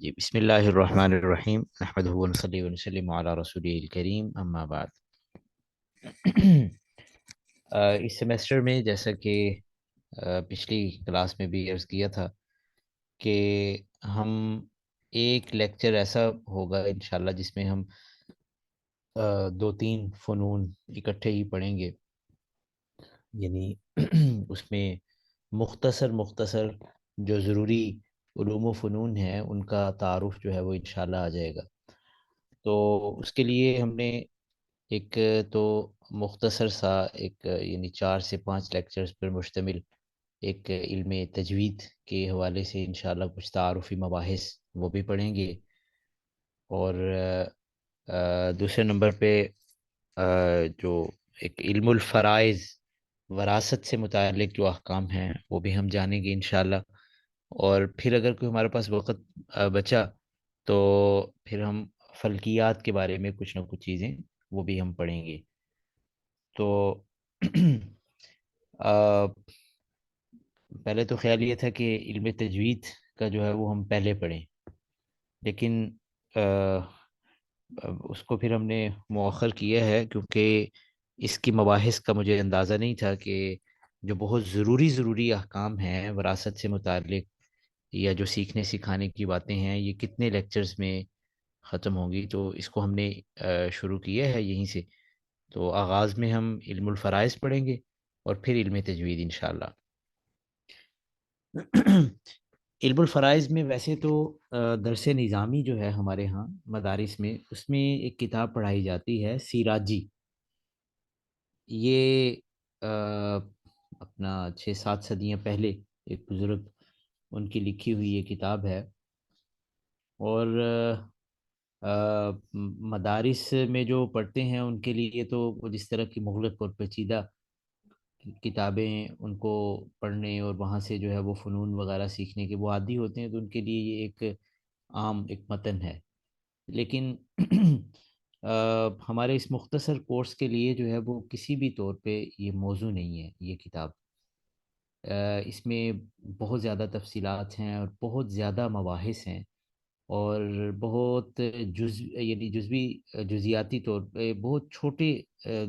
جی بسم اللہ الرحمن الرحیم نحمدہ ونصلی ونسلم علی رسولہ الکریم اما بعد۔ اس سیمیسٹر میں جیسا کہ پچھلی کلاس میں بھی عرض کیا تھا کہ ہم ایک لیکچر ایسا ہوگا انشاءاللہ جس میں ہم دو تین فنون اکٹھے ہی پڑھیں گے، یعنی اس میں مختصر جو ضروری علوم و فنون ہیں ان کا تعارف جو ہے وہ انشاءاللہ آ جائے گا۔ تو اس کے لیے ہم نے ایک تو مختصر سا ایک یعنی 4 سے 5 لیکچرز پر مشتمل ایک علم تجوید کے حوالے سے انشاءاللہ کچھ تعارفی مباحث وہ بھی پڑھیں گے، اور دوسرے نمبر پہ جو ایک علم الفرائض وراثت سے متعلق جو احکام ہیں وہ بھی ہم جانیں گے انشاءاللہ، اور پھر اگر کوئی ہمارے پاس وقت بچا تو پھر ہم فلکیات کے بارے میں کچھ نہ کچھ چیزیں وہ بھی ہم پڑھیں گے۔ تو آ، پہلے تو خیال یہ تھا کہ علم تجوید کا جو ہے وہ ہم پہلے پڑھیں، لیکن آ، اس کو پھر ہم نے مؤخر کیا ہے کیونکہ اس کی مباحث کا مجھے اندازہ نہیں تھا کہ جو بہت ضروری احکام ہیں وراثت سے متعلق یا جو سیکھنے سکھانے کی باتیں ہیں یہ کتنے لیکچرز میں ختم ہوں گی، تو اس کو ہم نے شروع کیا ہے یہیں سے۔ تو آغاز میں ہم علم الفرائض پڑھیں گے اور پھر علم تجوید انشاءاللہ۔ علم الفرائض میں ویسے تو درس نظامی جو ہے ہمارے ہاں مدارس میں، اس میں ایک کتاب پڑھائی جاتی ہے سیراجی۔ یہ اپنا 6 7 صدیاں پہلے ایک بزرگ ان کی لکھی ہوئی یہ کتاب ہے، اور مدارس میں جو پڑھتے ہیں ان کے لیے تو وہ جس طرح کی مغلق اور پیچیدہ کتابیں ان کو پڑھنے اور وہاں سے جو ہے وہ فنون وغیرہ سیکھنے کے وہ عادی ہوتے ہیں، تو ان کے لیے یہ ایک عام ایک متن ہے، لیکن ہمارے اس مختصر کورس کے لیے جو ہے وہ کسی بھی طور پہ یہ موضوع نہیں ہے یہ کتاب۔ اس میں بہت زیادہ تفصیلات ہیں اور بہت زیادہ مباحث ہیں، اور بہت یعنی جزیاتی طور پہ بہت چھوٹے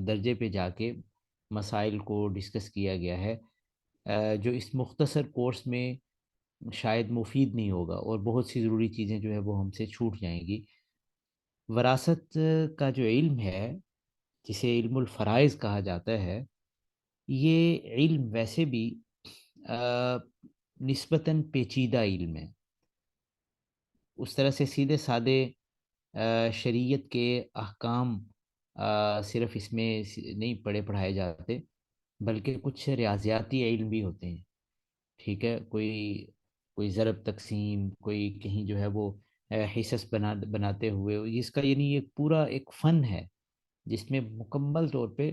درجے پہ جا کے مسائل کو ڈسکس کیا گیا ہے، جو اس مختصر کورس میں شاید مفید نہیں ہوگا، اور بہت سی ضروری چیزیں جو ہے وہ ہم سے چھوٹ جائیں گی۔ وراثت کا جو علم ہے جسے علم الفرائض کہا جاتا ہے، یہ علم ویسے بھی نسبتاً پیچیدہ علم ہے۔ اس طرح سے سیدھے سادے شریعت کے احکام صرف اس میں نہیں پڑھائے جاتے، بلکہ کچھ ریاضیاتی علم بھی ہوتے ہیں، ٹھیک ہے، کوئی ضرب تقسیم، کوئی کہیں جو ہے وہ حصص بناتے ہوئے، اس کا یعنی یہ پورا ایک فن ہے جس میں مکمل طور پہ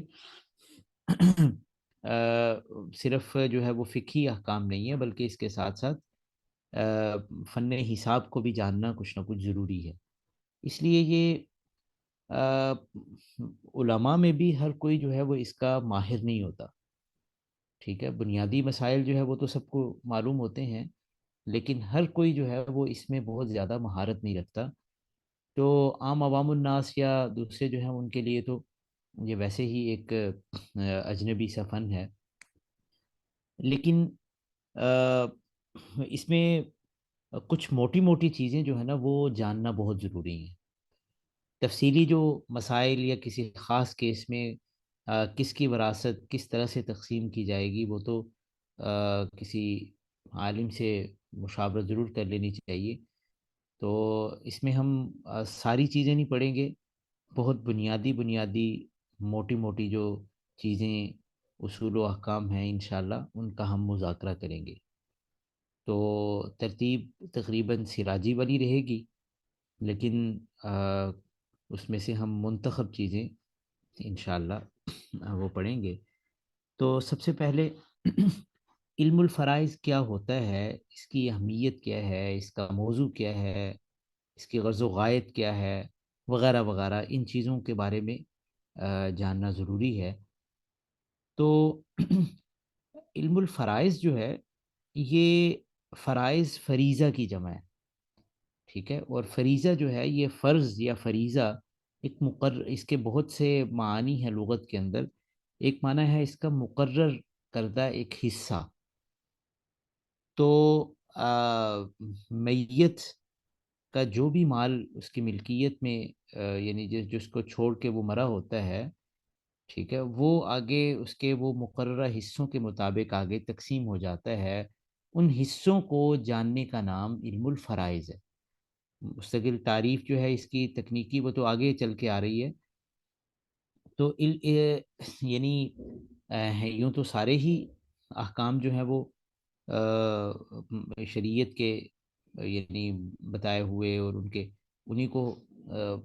صرف جو ہے وہ فقہی احکام نہیں ہے، بلکہ اس کے ساتھ ساتھ فن حساب کو بھی جاننا کچھ نہ کچھ ضروری ہے۔ اس لیے یہ آ، علماء میں بھی ہر کوئی جو ہے وہ اس کا ماہر نہیں ہوتا، ٹھیک ہے، بنیادی مسائل جو ہے وہ تو سب کو معلوم ہوتے ہیں، لیکن ہر کوئی جو ہے وہ اس میں بہت زیادہ مہارت نہیں رکھتا۔ تو عام عوام الناس یا دوسرے جو ہیں ان کے لیے تو یہ ویسے ہی ایک اجنبی سا فن ہے، لیکن آ، اس میں کچھ موٹی موٹی چیزیں جو ہے نا وہ جاننا بہت ضروری ہیں۔ تفصیلی جو مسائل یا کسی خاص کیس میں کس کی وراثت کس طرح سے تقسیم کی جائے گی، وہ تو کسی عالم سے مشاورت ضرور کر لینی چاہیے۔ تو اس میں ہم ساری چیزیں نہیں پڑھیں گے، بہت بنیادی موٹی موٹی جو چیزیں اصول و احکام ہیں انشاءاللہ ان کا ہم مذاکرہ کریں گے۔ تو ترتیب تقریباً سراجی والی رہے گی، لیکن اس میں سے ہم منتخب چیزیں انشاءاللہ وہ پڑھیں گے۔ تو سب سے پہلے علم الفرائض کیا ہوتا ہے، اس کی اہمیت کیا ہے، اس کا موضوع کیا ہے، اس کی غرض و غایت کیا ہے، وغیرہ وغیرہ، ان چیزوں کے بارے میں جاننا ضروری ہے۔ تو علم الفرائض جو ہے یہ فرائض فریضہ کی جمع ہے، ٹھیک ہے، اور فریضہ جو ہے یہ فرض یا فریضہ ایک اس کے بہت سے معانی ہیں لغت کے اندر. ایک معنی ہے اس کا مقرر کردہ ایک حصہ. تو میت کا جو بھی مال اس کی ملکیت میں یعنی جس کو چھوڑ کے وہ مرا ہوتا ہے، ٹھیک ہے، وہ آگے اس کے وہ مقررہ حصوں کے مطابق آگے تقسیم ہو جاتا ہے. ان حصوں کو جاننے کا نام علم الفرائض ہے. مستقل تعریف جو ہے اس کی تکنیکی وہ تو آگے چل کے آ رہی ہے. تو یعنی یوں تو سارے ہی احکام جو ہیں وہ شریعت کے یعنی بتائے ہوئے اور ان کے انہی کو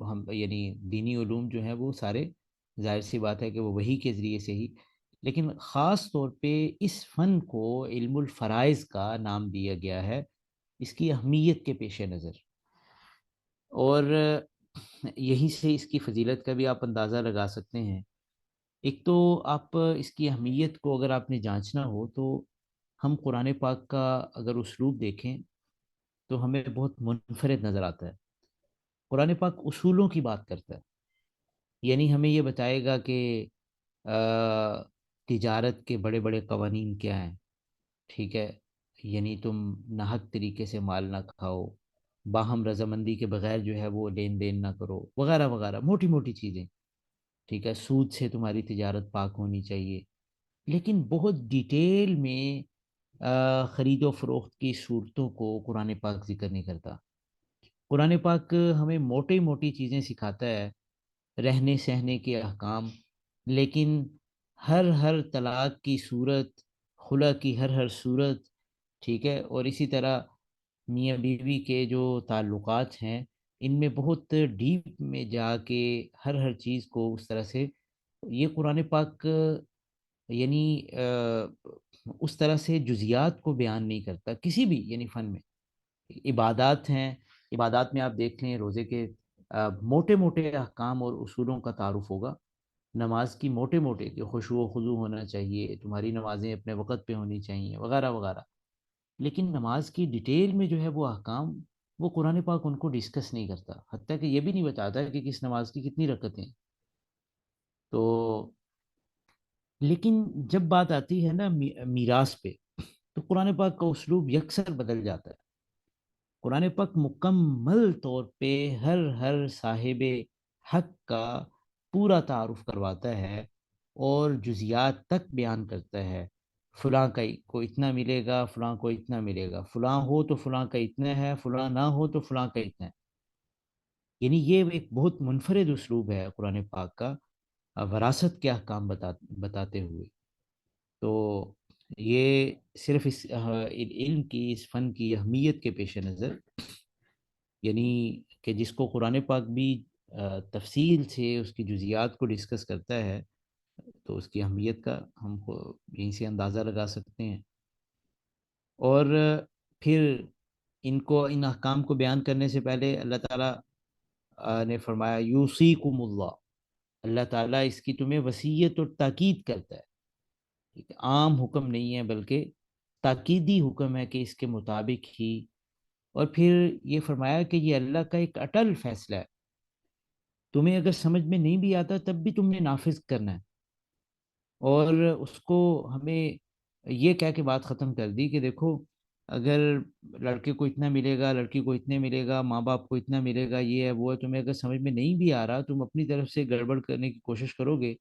ہم یعنی دینی علوم جو ہیں وہ سارے ظاہر سی بات ہے کہ وہ وحی کے ذریعے سے ہی، لیکن خاص طور پہ اس فن کو علم الفرائض کا نام دیا گیا ہے اس کی اہمیت کے پیش نظر. اور یہیں سے اس کی فضیلت کا بھی آپ اندازہ لگا سکتے ہیں. ایک تو آپ اس کی اہمیت کو اگر آپ نے جانچنا ہو تو ہم قرآن پاک کا اگر اسلوب دیکھیں تو ہمیں بہت منفرد نظر آتا ہے. قرآن پاک اصولوں کی بات کرتا ہے، یعنی ہمیں یہ بتائے گا کہ تجارت کے بڑے بڑے قوانین کیا ہیں. ٹھیک ہے، یعنی تم ناحق طریقے سے مال نہ کھاؤ، باہم رضامندی کے بغیر جو ہے وہ لین دین نہ کرو، وغیرہ وغیرہ موٹی موٹی چیزیں. ٹھیک ہے، سود سے تمہاری تجارت پاک ہونی چاہیے. لیکن بہت ڈیٹیل میں خرید و فروخت کی صورتوں کو قرآن پاک ذکر نہیں کرتا. قرآن پاک ہمیں موٹی موٹی چیزیں سکھاتا ہے، رہنے سہنے کے احکام، لیکن ہر طلاق کی صورت، خلا کی ہر صورت، ٹھیک ہے، اور اسی طرح میاں بیوی کے جو تعلقات ہیں ان میں بہت ڈیپ میں جا کے ہر چیز کو اس طرح سے یہ قرآن پاک یعنی اس طرح سے جزیات کو بیان نہیں کرتا کسی بھی یعنی فن میں. عبادات ہیں، عبادات میں آپ دیکھ لیں روزے کے موٹے موٹے احکام اور اصولوں کا تعارف ہوگا. نماز کی موٹے موٹے کہ خشوع و خضوع ہونا چاہیے، تمہاری نمازیں اپنے وقت پہ ہونی چاہیے، وغیرہ وغیرہ. لیکن نماز کی ڈیٹیل میں جو ہے وہ احکام وہ قرآن پاک ان کو ڈسکس نہیں کرتا، حتیٰ کہ یہ بھی نہیں بتاتا کہ کس نماز کی کتنی رکعتیں. تو لیکن جب بات آتی ہے نا میراث پہ تو قرآن پاک کا اسلوب یکسر بدل جاتا ہے. قرآن پاک مکمل طور پہ ہر صاحب حق کا پورا تعارف کرواتا ہے اور جزیات تک بیان کرتا ہے. فلاں کا کو اتنا ملے گا، فلاں کو اتنا ملے گا، فلاں ہو تو فلاں کا اتنا ہے، فلاں نہ ہو تو فلاں کا اتنا ہے. یعنی یہ ایک بہت منفرد اسلوب ہے قرآن پاک کا وراثت کے احکام بتاتے ہوئے. تو یہ صرف اس علم کی، اس فن کی اہمیت کے پیش نظر، یعنی کہ جس کو قرآن پاک بھی تفصیل سے اس کی جزیات کو ڈسکس کرتا ہے، تو اس کی اہمیت کا ہم کو یہیں سے اندازہ لگا سکتے ہیں. اور پھر ان احکام کو بیان کرنے سے پہلے اللہ تعالیٰ نے فرمایا یوصیکم اللہ. اللہ تعالیٰ اس کی تمہیں وصیت اور تاکید کرتا ہے. ٹھیک ہے، عام حکم نہیں ہے بلکہ تاکیدی حکم ہے کہ اس کے مطابق ہی. اور پھر یہ فرمایا کہ یہ اللہ کا ایک اٹل فیصلہ ہے، تمہیں اگر سمجھ میں نہیں بھی آتا تب بھی تم نے نافذ کرنا ہے. اور اس کو ہمیں یہ کہہ کے بات ختم کر دی کہ دیکھو اگر لڑکے کو اتنا ملے گا، لڑکی کو اتنے ملے گا، ماں باپ کو اتنا ملے گا، یہ ہے وہ ہے، تمہیں اگر سمجھ میں نہیں بھی آ رہا تم اپنی طرف سے گڑبڑ کرنے کی کوشش کرو گے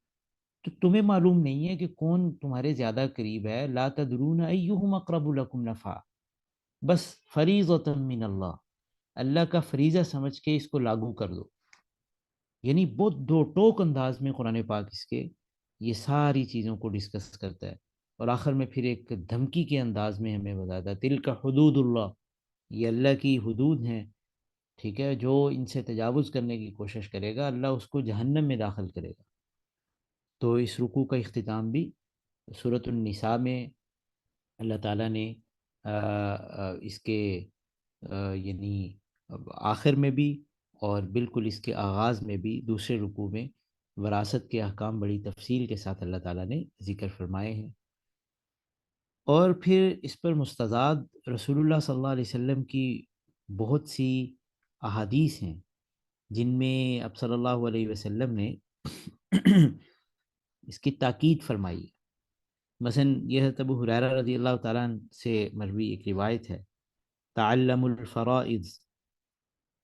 تو تمہیں معلوم نہیں ہے کہ کون تمہارے زیادہ قریب ہے. لا تدرون ایہم اقرب لکم نفعا، بس فریضۃ من اللہ، اللہ کا فریضہ سمجھ کے اس کو لاگو کر دو. یعنی بہت دو ٹوک انداز میں قرآن پاک اس کے یہ ساری چیزوں کو ڈسکس کرتا ہے. اور آخر میں پھر ایک دھمکی کے انداز میں ہمیں بتاتا ہے تلک حدود اللہ، یہ اللہ کی حدود ہیں. ٹھیک ہے، جو ان سے تجاوز کرنے کی کوشش کرے گا اللہ اس کو جہنم میں داخل کرے گا. تو اس رکوع کا اختتام بھی سورۃ النساء میں اللہ تعالیٰ نے اس کے یعنی آخر میں بھی اور بالکل اس کے آغاز میں بھی دوسرے رکوع میں وراثت کے احکام بڑی تفصیل کے ساتھ اللہ تعالیٰ نے ذکر فرمائے ہیں. اور پھر اس پر مستزاد رسول اللہ صلی اللہ علیہ وسلم کی بہت سی احادیث ہیں جن میں اب صلی اللہ علیہ وسلم نے اس کی تاکید فرمائی ہے۔ مثلا یہ حضرت ابو ہریرہ رضی اللہ تعالیٰ عنہ سے مروی ایک روایت ہے، تعلم الفرائض،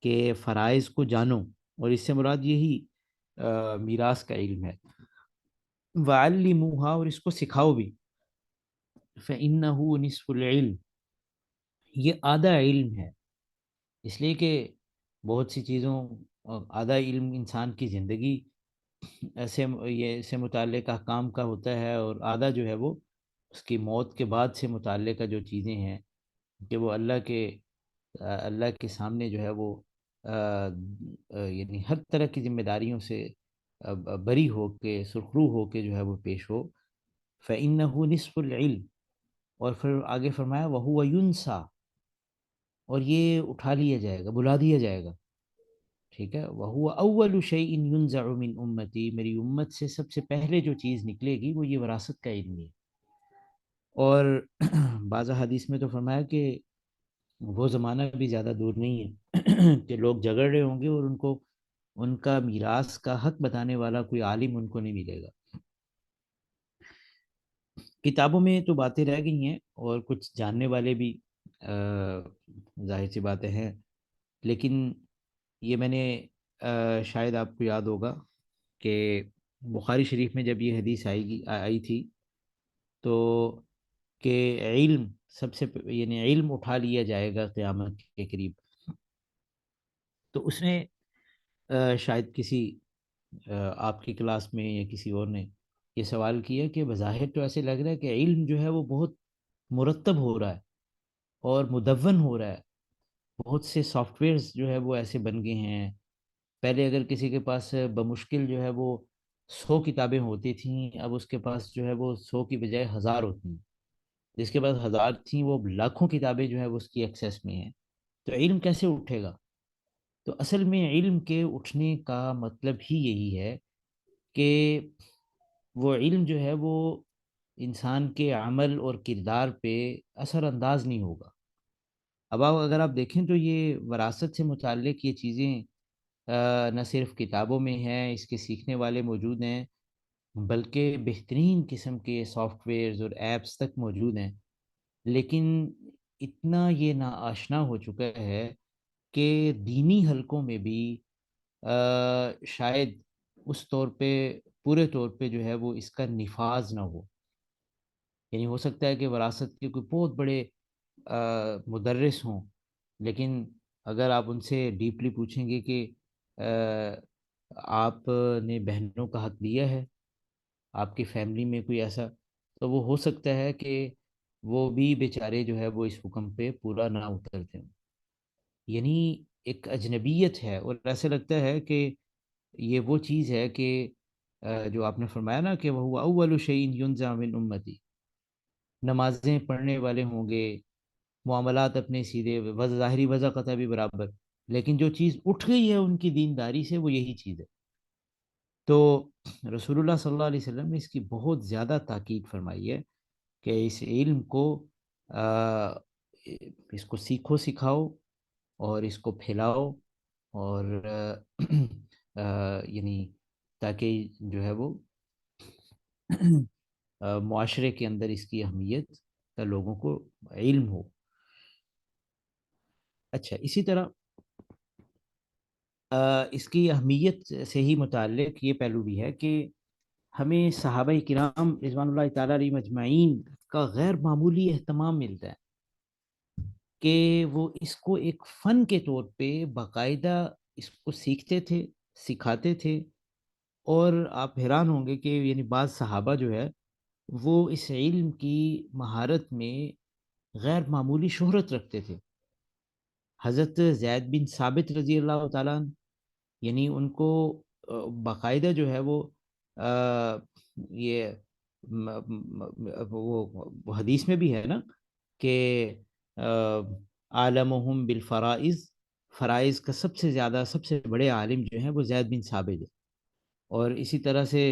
کہ فرائض کو جانو، اور اس سے مراد یہی میراث کا علم ہے، وعلموها، اور اس کو سکھاؤ بھی، فإنه نصف العلم، یہ آدھا علم ہے۔ اس لیے کہ بہت سی چیزوں آدھا علم انسان کی زندگی سے متعلق احکام کا ہوتا ہے، اور آدھا جو ہے وہ اس کی موت کے بعد سے متعلقہ جو چیزیں ہیں کہ وہ اللہ کے سامنے جو ہے وہ یعنی ہر طرح کی ذمہ داریوں سے بری ہو کے، سرخرو ہو کے جو ہے وہ پیش ہو۔ فَإِنَّهُ نِصْفُ الْعِلْمِ، اور پھر آگے فرمایا وَهُوَ يُنْسَى، اور یہ اٹھا لیا جائے گا، بلا دیا جائے گا، ٹھیک ہے۔ وَهُوَ أَوَّلُ شَيْءٍ يُنْزَعُ مِنْ أُمَّتِي، میری امت سے سب سے پہلے جو چیز نکلے گی وہ یہ وراثت کا علم ہے۔ اور بعض حدیث میں تو فرمایا کہ وہ زمانہ بھی زیادہ دور نہیں ہے کہ لوگ جھگڑ رہے ہوں گے اور ان کا میراث کا حق بتانے والا کوئی عالم ان کو نہیں ملے گا۔ کتابوں میں تو باتیں رہ گئی ہیں اور کچھ جاننے والے بھی ظاہر سی باتیں ہیں، لیکن یہ میں نے شاید آپ کو یاد ہوگا کہ بخاری شریف میں جب یہ حدیث آئی تھی تو کہ علم سب سے یعنی علم اٹھا لیا جائے گا قیامت کے قریب، تو اس میں شاید کسی آپ کی کلاس میں یا کسی اور نے یہ سوال کیا کہ بظاہر تو ایسے لگ رہا ہے کہ علم جو ہے وہ بہت مرتب ہو رہا ہے اور مدون ہو رہا ہے، بہت سے سافٹ ویئرز جو ہے وہ ایسے بن گئے ہیں۔ پہلے اگر کسی کے پاس بمشکل جو ہے وہ 100 کتابیں ہوتی تھیں، اب اس کے پاس جو ہے وہ 100 کی بجائے 1000 ہوتی ہیں، جس کے پاس 1000 تھیں وہ لاکھوں کتابیں جو ہے وہ اس کی ایکسیس میں ہیں۔ تو علم کیسے اٹھے گا؟ تو اصل میں علم کے اٹھنے کا مطلب ہی یہی ہے کہ وہ علم جو ہے وہ انسان کے عمل اور کردار پہ اثر انداز نہیں ہوگا۔ اب اگر آپ دیکھیں تو یہ وراثت سے متعلق یہ چیزیں نہ صرف کتابوں میں ہیں، اس کے سیکھنے والے موجود ہیں، بلکہ بہترین قسم کے سافٹ ویئرز اور ایپس تک موجود ہیں، لیکن اتنا یہ ناآشنا ہو چکا ہے کہ دینی حلقوں میں بھی شاید اس طور پہ پورے طور پہ جو ہے وہ اس کا نفاذ نہ ہو۔ یعنی ہو سکتا ہے کہ وراثت کے کوئی بہت بڑے مدرس ہوں، لیکن اگر آپ ان سے ڈیپلی پوچھیں گے کہ آپ نے بہنوں کا حق دیا ہے، آپ کی فیملی میں کوئی ایسا، تو وہ ہو سکتا ہے کہ وہ بھی بیچارے جو ہے وہ اس حکم پہ پورا نہ اترتے ہوں۔ یعنی ایک اجنبیت ہے، اور ایسے لگتا ہے کہ یہ وہ چیز ہے کہ جو آپ نے فرمایا نا کہ وہ اول شیء ینزع من امتی، نمازیں پڑھنے والے ہوں گے، معاملات اپنے سیدھے، ظاہری وضع قطع بھی برابر، لیکن جو چیز اٹھ گئی ہے ان کی دینداری سے وہ یہی چیز ہے۔ تو رسول اللہ صلی اللہ علیہ وسلم نے اس کی بہت زیادہ تاکید فرمائی ہے کہ اس علم کو آ، اس کو سیکھو، سکھاؤ، اور اس کو پھیلاؤ، اور یعنی تاکہ جو ہے وہ معاشرے کے اندر اس کی اہمیت کا لوگوں کو علم ہو۔ اچھا، اسی طرح اس کی اہمیت سے ہی متعلق یہ پہلو بھی ہے کہ ہمیں صحابہ کرام رضوان اللہ تعالیٰ علیہ مجمعین کا غیر معمولی اہتمام ملتا ہے کہ وہ اس کو ایک فن کے طور پہ باقاعدہ اس کو سیکھتے تھے، سکھاتے تھے، اور آپ حیران ہوں گے کہ یعنی بعض صحابہ جو ہے وہ اس علم کی مہارت میں غیر معمولی شہرت رکھتے تھے۔ حضرت زید بن ثابت رضی اللہ تعالیٰ عنہ، یعنی ان کو باقاعدہ جو ہے وہ یہ وہ حدیث میں بھی ہے نا کہ عالمہم بالفرائض، فرائض کا سب سے زیادہ سب سے بڑے عالم جو ہیں وہ زید بن ثابت ہے۔ اور اسی طرح سے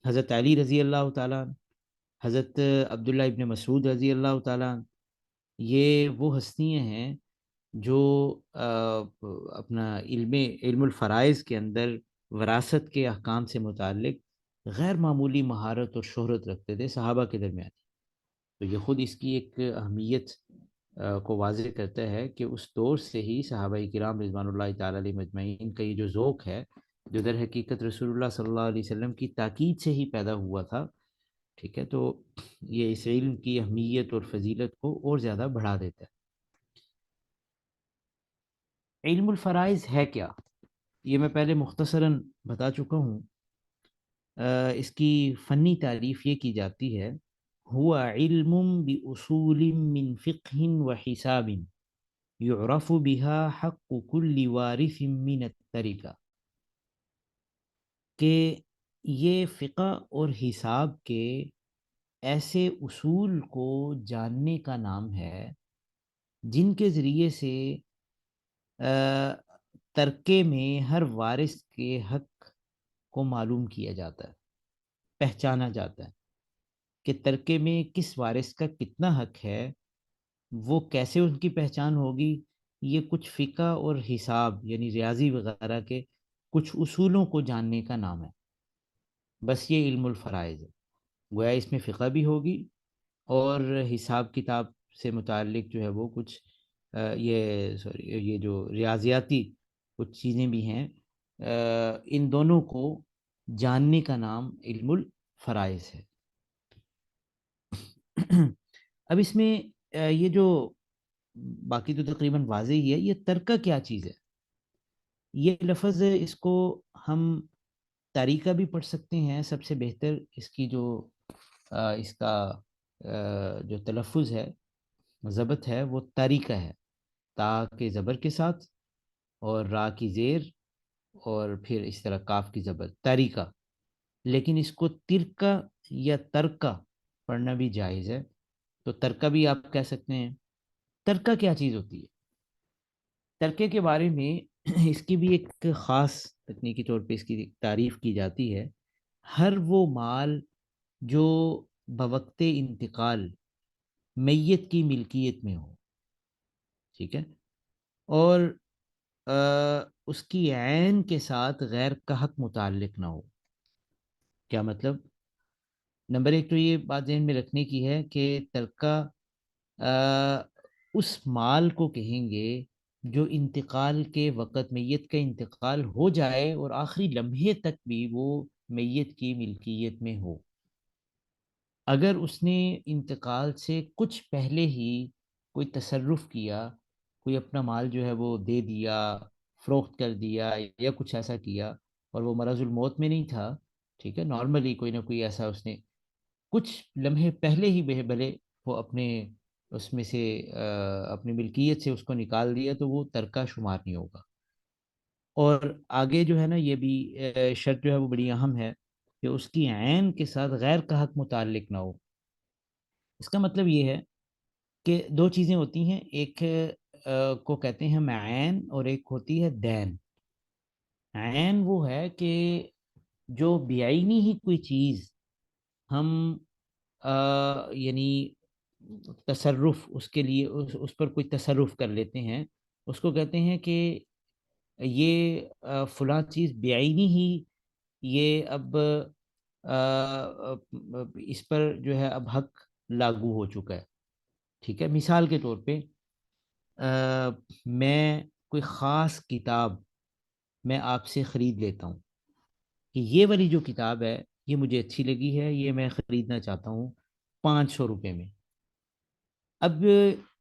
حضرت علی رضی اللہ تعالیٰ عنہ، حضرت عبداللہ ابن مسعود رضی اللہ تعالیٰ عنہ، یہ وہ ہستیاں ہیں جو اپنا علم الفرائض کے اندر وراثت کے احکام سے متعلق غیر معمولی مہارت اور شہرت رکھتے تھے صحابہ کے درمیان. تو یہ خود اس کی ایک اہمیت کو واضح کرتا ہے کہ اس دور سے ہی صحابہ کرام رضوان اللہ تعالیٰ علیہ مجمعین کا یہ جو ذوق ہے، جو در حقیقت رسول اللہ صلی اللہ علیہ وسلم کی تاکید سے ہی پیدا ہوا تھا. ٹھیک ہے، تو یہ اس علم کی اہمیت اور فضیلت کو اور زیادہ بڑھا دیتا ہے. علم الفرائض ہے کیا؟ یہ میں پہلے مختصراً بتا چکا ہوں. اس کی فنی تعریف یہ کی جاتی ہے: ہوا علم باصول من فقہ و حساب یعرف بها حق کل وارث من الترکہ، کہ یہ فقہ اور حساب کے ایسے اصول کو جاننے کا نام ہے جن کے ذریعے سے ترکے میں ہر وارث کے حق کو معلوم کیا جاتا ہے، پہچانا جاتا ہے کہ ترکے میں کس وارث کا کتنا حق ہے. وہ کیسے ان کی پہچان ہوگی؟ یہ کچھ فقہ اور حساب یعنی ریاضی وغیرہ کے کچھ اصولوں کو جاننے کا نام ہے. بس یہ علم الفرائض ہے. گویا اس میں فقہ بھی ہوگی اور حساب کتاب سے متعلق جو ہے وہ کچھ یہ جو ریاضیاتی کچھ چیزیں بھی ہیں، ان دونوں کو جاننے کا نام علم الفرائض ہے. اب اس میں یہ جو باقی تو تقریباً واضح ہی ہے، یہ ترکہ کیا چیز ہے؟ یہ لفظ اس کو ہم طریقہ بھی پڑھ سکتے ہیں. سب سے بہتر اس کی جو اس کا جو تلفظ ہے، ضبط ہے، وہ طریقہ ہے. تا کے زبر کے ساتھ اور را کی زیر اور پھر اس طرح کاف کی زبر، طریقہ. لیکن اس کو ترکہ یا ترکہ پڑھنا بھی جائز ہے. تو ترکہ بھی آپ کہہ سکتے ہیں. ترکہ کیا چیز ہوتی ہے؟ ترکے کے بارے میں اس کی بھی ایک خاص تکنیکی طور پہ اس کی تعریف کی جاتی ہے: ہر وہ مال جو بوقت انتقال میت کی ملکیت میں ہو. ٹھیک ہے، اور اس کی عین کے ساتھ غیر کا حق متعلق نہ ہو. کیا مطلب؟ نمبر ایک تو یہ بات ذہن میں رکھنے کی ہے کہ ترکہ اس مال کو کہیں گے جو انتقال کے وقت میت کا انتقال ہو جائے اور آخری لمحے تک بھی وہ میت کی ملکیت میں ہو. اگر اس نے انتقال سے کچھ پہلے ہی کوئی تصرف کیا، کوئی اپنا مال جو ہے وہ دے دیا، فروخت کر دیا یا کچھ ایسا کیا، اور وہ مرض الموت میں نہیں تھا، ٹھیک ہے، نارملی کوئی نہ کوئی ایسا اس نے کچھ لمحے پہلے ہی بھلے وہ اپنے اس میں سے اپنی ملکیت سے اس کو نکال دیا، تو وہ ترکہ شمار نہیں ہوگا. اور آگے جو ہے نا، یہ بھی شرط جو ہے وہ بڑی اہم ہے کہ اس کی عین کے ساتھ غیر کا حق متعلق نہ ہو. اس کا مطلب یہ ہے کہ دو چیزیں ہوتی ہیں، ایک کو کہتے ہیں معین اور ایک ہوتی ہے دین. عین وہ ہے کہ جو بیعینی ہی کوئی چیز ہم یعنی تصرف اس کے لیے اس پر کوئی تصرف کر لیتے ہیں، اس کو کہتے ہیں کہ یہ فلاں چیز بعینی ہی یہ اب اس پر جو ہے اب حق لاگو ہو چکا ہے. ٹھیک ہے، مثال کے طور پہ میں کوئی خاص کتاب میں آپ سے خرید لیتا ہوں کہ یہ والی جو کتاب ہے یہ مجھے اچھی لگی ہے، یہ میں خریدنا چاہتا ہوں 500 روپے میں. اب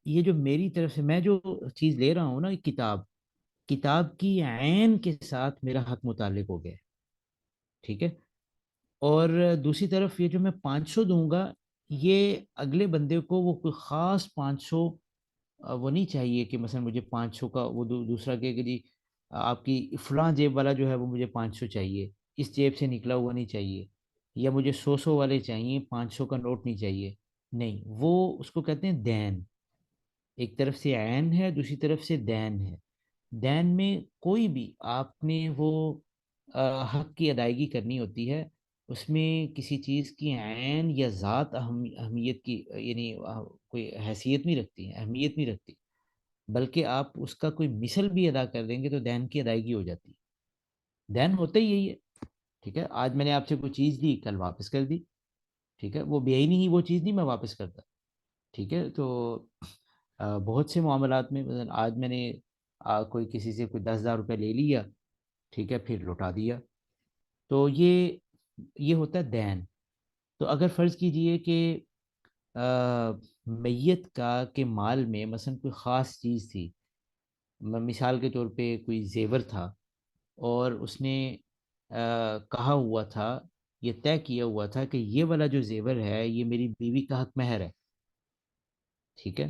یہ جو میری طرف سے میں جو چیز لے رہا ہوں نا، کتاب، کتاب کی عین کے ساتھ میرا حق متعلق ہو گیا. ٹھیک ہے، اور دوسری طرف یہ جو میں 500 دوں گا، یہ اگلے بندے کو وہ کوئی خاص 500 وہ نہیں چاہیے کہ مثلا مجھے 500 کا وہ دوسرا کہ جی آپ کی فلاں جیب والا جو ہے وہ مجھے 500 چاہیے، اس جیب سے نکلا ہوا نہیں چاہیے، یا مجھے 100 والے چاہیے، 500 کا نوٹ نہیں چاہیے. نہیں، وہ اس کو کہتے ہیں دین. ایک طرف سے عین ہے، دوسری طرف سے دین ہے. دین میں کوئی بھی آپ نے وہ حق کی ادائیگی کرنی ہوتی ہے، اس میں کسی چیز کی عین یا ذات اہمیت کی یعنی کوئی حیثیت نہیں رکھتی، اہمیت نہیں رکھتی. بلکہ آپ اس کا کوئی مثل بھی ادا کر دیں گے تو دین کی ادائیگی ہو جاتی ہے. دین ہوتا ہی یہی ہے. ٹھیک ہے، آج میں نے آپ سے کوئی چیز دی، کل واپس کر دی. ٹھیک ہے، وہ بے آئینی ہی وہ چیز نہیں میں واپس کرتا. ٹھیک ہے، تو بہت سے معاملات میں مثلا آج میں نے کوئی کسی سے کوئی 10,000 روپے لے لیا. ٹھیک ہے، پھر لوٹا دیا. تو یہ ہوتا ہے دین. تو اگر فرض کیجئے کہ میت کا کے مال میں مثلا کوئی خاص چیز تھی، مثال کے طور پہ کوئی زیور تھا، اور اس نے کہا ہوا تھا، یہ طے کیا ہوا تھا کہ یہ والا جو زیور ہے یہ میری بیوی کا حق مہر ہے. ٹھیک ہے،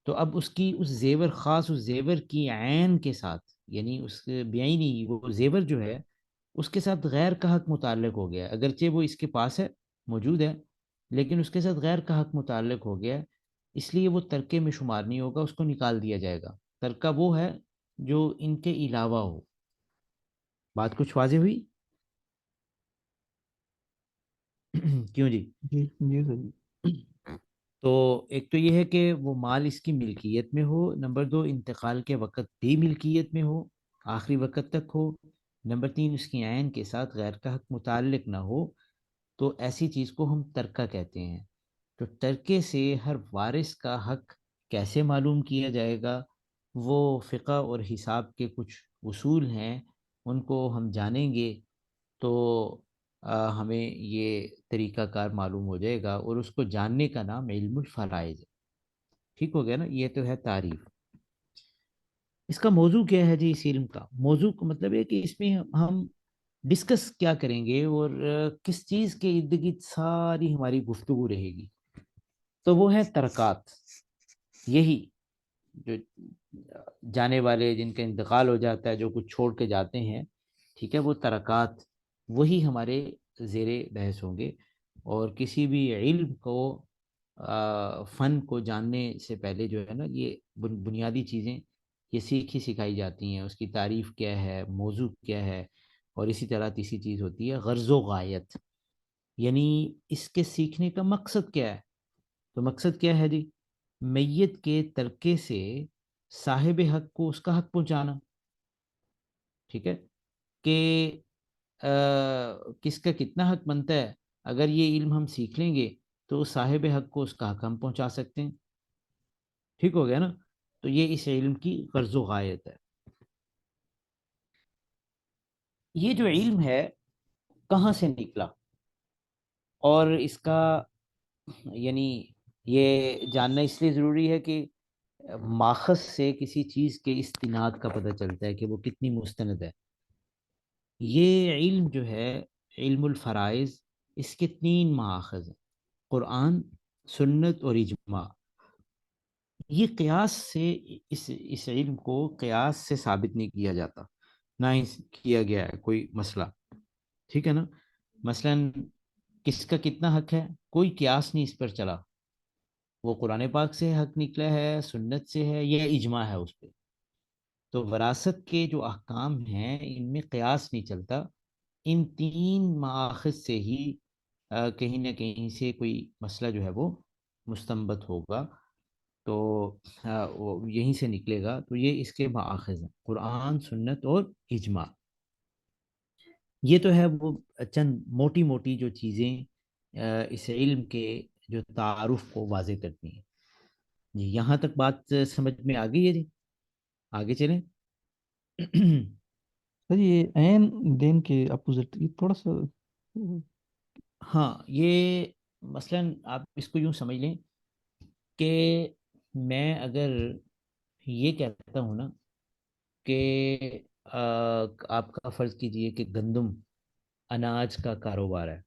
تو اب اس زیور خاص اس زیور کی عین کے ساتھ، یعنی اس کے بیعینی وہ زیور جو ہے اس کے ساتھ غیر کا حق متعلق ہو گیا. اگرچہ وہ اس کے پاس ہے، موجود ہے، لیکن اس کے ساتھ غیر کا حق متعلق ہو گیا. اس لیے وہ ترکے میں شمار نہیں ہوگا، اس کو نکال دیا جائے گا. ترکہ وہ ہے جو ان کے علاوہ ہو. بات کچھ واضح ہوئی؟ کیوں جی؟ جی جی سر. تو ایک تو یہ ہے کہ وہ مال اس کی ملکیت میں ہو. نمبر دو، انتقال کے وقت بھی ملکیت میں ہو، آخری وقت تک ہو. نمبر تین، اس کی عین کے ساتھ غیر کا حق متعلق نہ ہو. تو ایسی چیز کو ہم ترکہ کہتے ہیں. تو ترکے سے ہر وارث کا حق کیسے معلوم کیا جائے گا؟ وہ فقہ اور حساب کے کچھ اصول ہیں، ان کو ہم جانیں گے تو ہمیں یہ طریقہ کار معلوم ہو جائے گا. اور اس کو جاننے کا نام علم الفرائض ہے. ٹھیک ہو گیا نا؟ یہ تو ہے تعریف. اس کا موضوع کیا ہے جی؟ اس علم کا موضوع کا مطلب ہے کہ اس میں ہم ڈسکس کیا کریں گے، اور کس چیز کے ارد گرد ساری ہماری گفتگو رہے گی. تو وہ ہے ترکات. یہی جو جانے والے جن کا انتقال ہو جاتا ہے، جو کچھ چھوڑ کے جاتے ہیں، ٹھیک ہے، وہ ترکات وہی ہمارے زیر بحث ہوں گے. اور کسی بھی علم کو فن کو جاننے سے پہلے جو ہے نا، یہ بنیادی چیزیں یہ سیکھی سکھائی جاتی ہیں. اس کی تعریف کیا ہے، موضوع کیا ہے. اور اسی طرح تیسری چیز ہوتی ہے غرض و غایت، یعنی اس کے سیکھنے کا مقصد کیا ہے. تو مقصد کیا ہے جی؟ میت کے ترکے سے صاحب حق کو اس کا حق پہنچانا. ٹھیک ہے، کہ کس کا کتنا حق بنتا ہے. اگر یہ علم ہم سیکھ لیں گے تو صاحب حق کو اس کا حق ہم پہنچا سکتے ہیں. ٹھیک ہو گیا نا؟ تو یہ اس علم کی غرض و غایت ہے. یہ جو علم ہے کہاں سے نکلا، اور اس کا یعنی یہ جاننا اس لیے ضروری ہے کہ ماخذ سے کسی چیز کے استناد کا پتہ چلتا ہے کہ وہ کتنی مستند ہے. یہ علم جو ہے علم الفرائض، اس کے تین ماخذ ہیں: قرآن، سنت اور اجماع. یہ قیاس سے اس علم کو قیاس سے ثابت نہیں کیا جاتا، نہ ہی کیا گیا ہے کوئی مسئلہ. ٹھیک ہے نا؟ مثلا کس کا کتنا حق ہے، کوئی قیاس نہیں اس پر چلا. وہ قرآن پاک سے حق نکلا ہے، سنت سے ہے، یا اجماع ہے اس پہ. تو وراثت کے جو احکام ہیں ان میں قیاس نہیں چلتا. ان تین مآخذ سے ہی کہیں نہ کہیں سے کوئی مسئلہ جو ہے وہ مستنبت ہوگا. تو وہ یہیں سے نکلے گا. تو یہ اس کے مآخذ ہیں: قرآن، سنت اور اجماع. یہ تو ہے وہ چند موٹی موٹی جو چیزیں اس علم کے جو تعارف کو واضح کرتی ہیں. جی یہاں تک بات سمجھ میں آ گئی ہے جی؟ آگے چلیں. سر یہ عین دین کے اپوزٹ یہ تھوڑا سا. ہاں، یہ مثلا آپ اس کو یوں سمجھ لیں کہ میں اگر یہ کہتا ہوں نا کہ آپ کا فرض کیجئے کہ گندم اناج کا کاروبار ہے.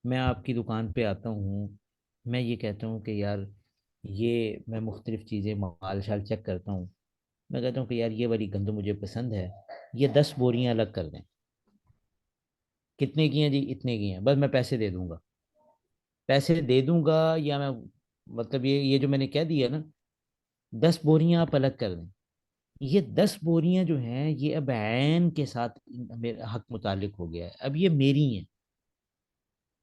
میں آپ کی دکان پہ آتا ہوں، میں یہ کہتا ہوں کہ یار یہ میں مختلف چیزیں مال شال چیک کرتا ہوں. میں کہتا ہوں کہ یار یہ والی گندم مجھے پسند ہے، یہ 10 بوریاں الگ کر دیں. کتنے کی ہیں جی؟ اتنے کی ہیں. بس میں پیسے دے دوں گا. پیسے دے دوں گا یا میں مطلب یہ جو میں نے کہہ دیا نا 10 بوریاں آپ الگ کر دیں. یہ 10 بوریاں جو ہیں یہ اب عین کے ساتھ میرا حق متعلق ہو گیا ہے، اب یہ میری ہیں.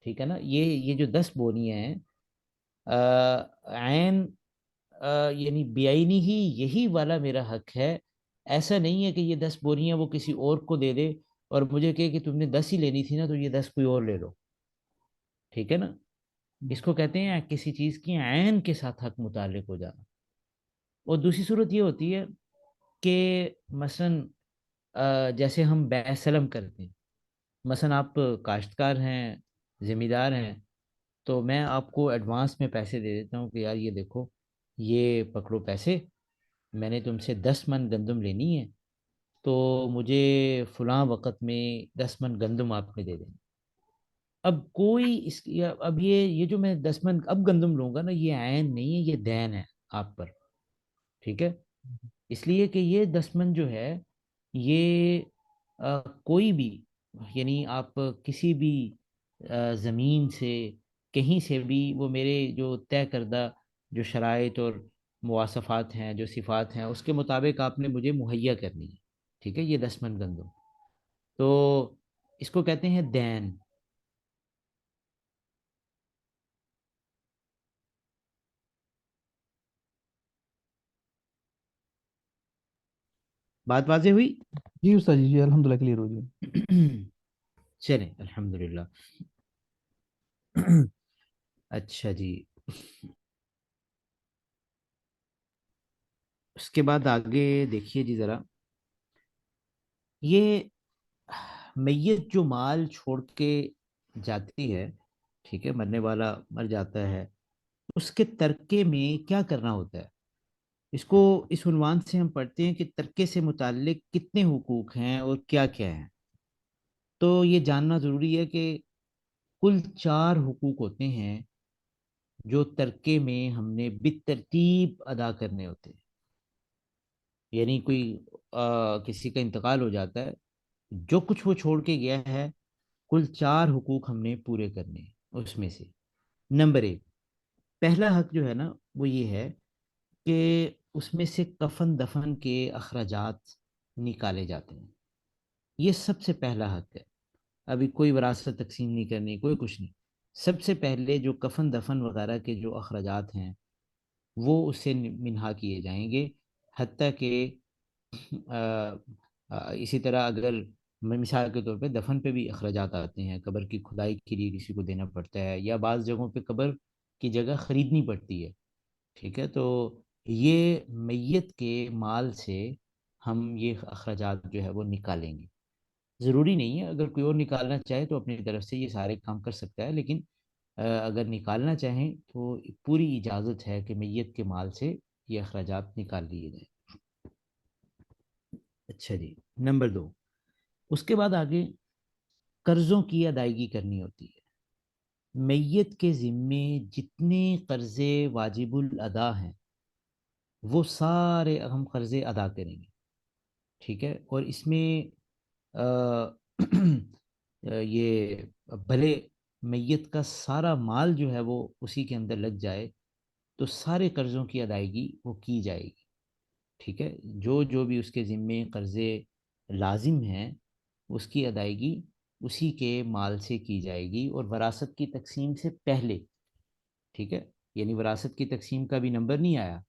ٹھیک ہے نا؟ یہ جو 10 بوریاں ہیں عین یعنی بیائی ہی یہی والا میرا حق ہے. ایسا نہیں ہے کہ یہ 10 بوریاں وہ کسی اور کو دے دے اور مجھے کہے کہ تم نے 10 ہی لینی تھی نا تو یہ 10 کوئی اور لے لو. ٹھیک ہے نا. اس کو کہتے ہیں کسی چیز کی عین کے ساتھ حق متعلق ہو جانا. اور دوسری صورت یہ ہوتی ہے کہ مثلا جیسے ہم بیع سلم کرتے ہیں. مثلا آپ کاشتکار ہیں، ذمہ دار ہیں، تو میں آپ کو ایڈوانس میں پیسے دے دیتا ہوں کہ یار یہ دیکھو، یہ پکڑو پیسے، میں نے تم سے 10 من گندم لینی ہے، تو مجھے فلاں وقت میں 10 من گندم آپ نے دے دیں. اب کوئی اب یہ جو میں 10 من اب گندم لوں گا نا، یہ عین نہیں ہے، یہ دین ہے آپ پر. ٹھیک ہے. اس لیے کہ یہ 10 من جو ہے، یہ کوئی بھی، یعنی آپ کسی بھی زمین سے کہیں سے بھی، وہ میرے جو طے کردہ جو شرائط اور مواصفات ہیں، جو صفات ہیں، اس کے مطابق آپ نے مجھے مہیا کرنی ہے. ٹھیک ہے. یہ 10 من گندم تو اس کو کہتے ہیں دین. بات واضح ہوئی؟ جی استاد جی، جی الحمد للہ کلیئر ہو گیا. چلیں الحمدللہ. اچھا جی. اس کے بعد آگے دیکھیے جی ذرا. یہ میت جو مال چھوڑ کے جاتی ہے، ٹھیک ہے، مرنے والا مر جاتا ہے، اس کے ترکے میں کیا کرنا ہوتا ہے. اس کو اس عنوان سے ہم پڑھتے ہیں کہ ترکے سے متعلق کتنے حقوق ہیں اور کیا کیا ہیں. تو یہ جاننا ضروری ہے کہ کل 4 حقوق ہوتے ہیں جو ترکے میں ہم نے بالترتیب ادا کرنے ہوتے ہیں. یعنی کوئی کسی کا انتقال ہو جاتا ہے، جو کچھ وہ چھوڑ کے گیا ہے، کل 4 حقوق ہم نے پورے کرنے ہیں. اس میں سے نمبر 1، پہلا حق جو ہے نا وہ یہ ہے کہ اس میں سے کفن دفن کے اخراجات نکالے جاتے ہیں. یہ سب سے پہلا حق ہے. ابھی کوئی وراثت تقسیم نہیں کرنی، کوئی کچھ نہیں. سب سے پہلے جو کفن دفن وغیرہ کے جو اخراجات ہیں وہ اس سے منہا کیے جائیں گے. حتیٰ کہ آ، اسی طرح اگر مثال کے طور پہ دفن پہ بھی اخراجات آتے ہیں، قبر کی کھدائی کے لیے کسی کو دینا پڑتا ہے، یا بعض جگہوں پہ قبر کی جگہ خریدنی پڑتی ہے. ٹھیک ہے. تو یہ میت کے مال سے ہم یہ اخراجات جو ہے وہ نکالیں گے. ضروری نہیں ہے، اگر کوئی اور نکالنا چاہے تو اپنی طرف سے یہ سارے کام کر سکتا ہے، لیکن اگر نکالنا چاہیں تو پوری اجازت ہے کہ میت کے مال سے یہ اخراجات نکال لیے جائیں. اچھا جی. نمبر 2، اس کے بعد آگے قرضوں کی ادائیگی کرنی ہوتی ہے. میت کے ذمے جتنے قرضے واجب الادا ہیں وہ سارے ہم قرضے ادا کریں گے. ٹھیک ہے. اور اس میں یہ بھلے میت کا سارا مال جو ہے وہ اسی کے اندر لگ جائے تو سارے قرضوں کی ادائیگی وہ کی جائے گی. ٹھیک ہے. جو بھی اس کے ذمے قرضے لازم ہیں اس کی ادائیگی اسی کے مال سے کی جائے گی، اور وراثت کی تقسیم سے پہلے. ٹھیک ہے. یعنی وراثت کی تقسیم کا بھی نمبر نہیں آیا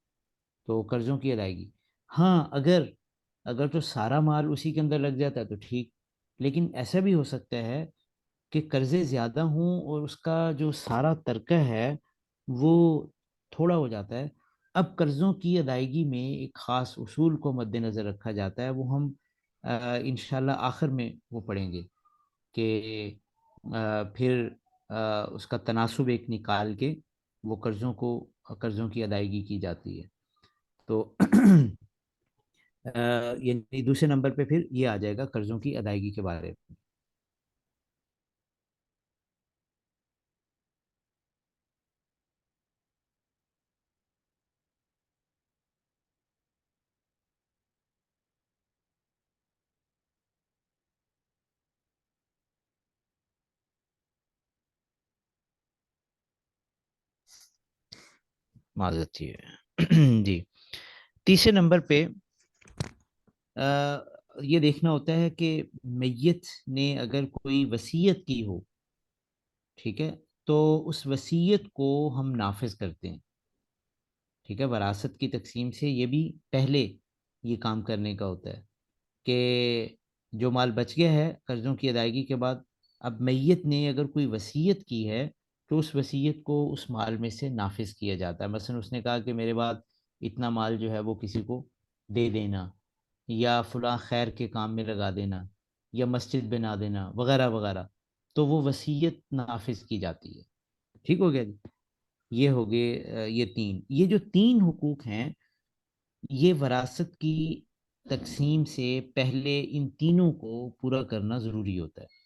تو قرضوں کی ادائیگی. ہاں، اگر تو سارا مال اسی کے اندر لگ جاتا ہے تو ٹھیک، لیکن ایسا بھی ہو سکتا ہے کہ قرضے زیادہ ہوں اور اس کا جو سارا ترکہ ہے وہ تھوڑا ہو جاتا ہے. اب قرضوں کی ادائیگی میں ایک خاص اصول کو مد نظر رکھا جاتا ہے، وہ ہم انشاءاللہ آخر میں وہ پڑھیں گے کہ پھر اس کا تناسب ایک نکال کے وہ قرضوں کی ادائیگی کی جاتی ہے. تو یعنی دوسرے نمبر پہ پھر یہ آ جائے گا قرضوں کی ادائیگی کے بارے میں. معذرت ہے. جی. تیسرے نمبر پہ یہ دیکھنا ہوتا ہے کہ میت نے اگر کوئی وصیت کی ہو، ٹھیک ہے، تو اس وصیت کو ہم نافذ کرتے ہیں. ٹھیک ہے، وراثت کی تقسیم سے یہ بھی پہلے یہ کام کرنے کا ہوتا ہے کہ جو مال بچ گیا ہے قرضوں کی ادائیگی کے بعد، اب میت نے اگر کوئی وصیت کی ہے تو اس وصیت کو اس مال میں سے نافذ کیا جاتا ہے. مثلا اس نے کہا کہ میرے بعد اتنا مال جو ہے وہ کسی کو دے دینا، یا فلاں خیر کے کام میں لگا دینا، یا مسجد بنا دینا وغیرہ وغیرہ، تو وہ وصیت نافذ کی جاتی ہے. ٹھیک ہو گیا جی. یہ ہو گئے یہ جو تین حقوق ہیں، یہ وراثت کی تقسیم سے پہلے ان تینوں کو پورا کرنا ضروری ہوتا ہے.